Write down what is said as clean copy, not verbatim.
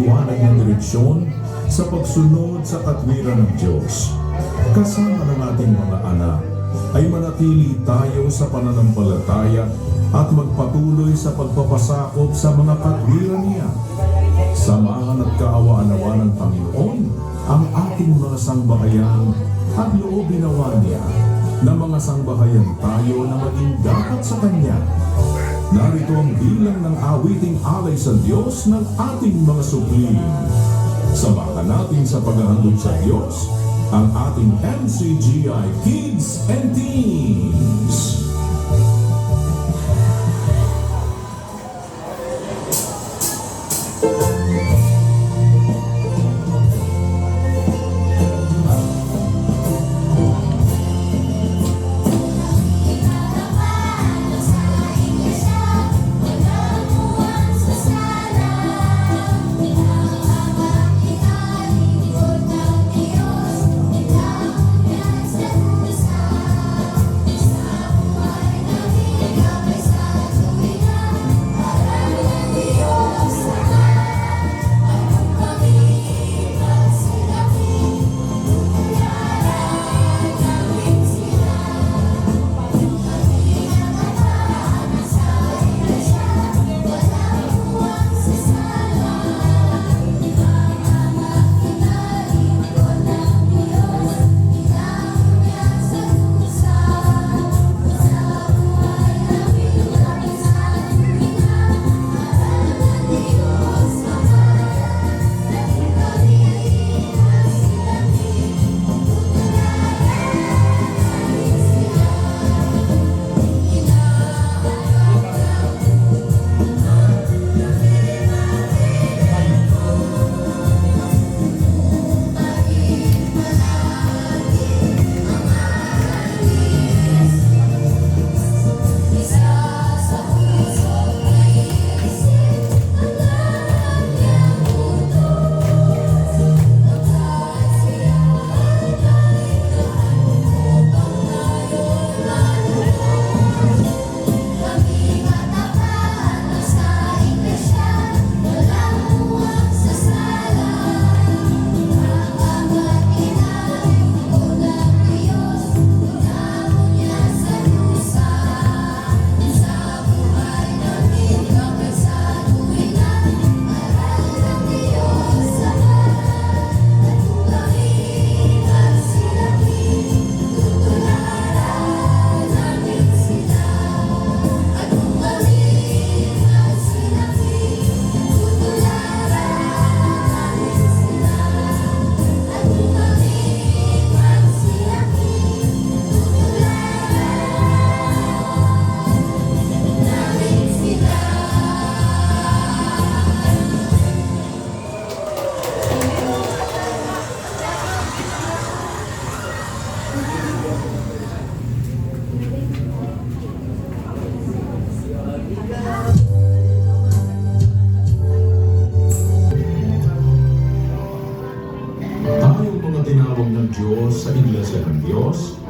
liwanag ng direksyon sa pagsunod sa katwiran ng Diyos. Kasama ng ating mga anak ay manatili tayo sa pananampalataya at magpatuloy sa pagpapasakop sa mga katwiran niya. Samahan at kaawa-anawa ng Panginoon ang ating mga sangbahayan at loobin nawa niya na mga sangbahayan tayo na maging dapat sa Kanya. Narito ang bilang ng awiting alay sa Diyos ng ating mga supling. Samahan natin sa paghahandog sa Diyos ang ating MCGI Kids and Teens. Tayong mga tinawag ng Diyos sa Iglesia ng Diyos,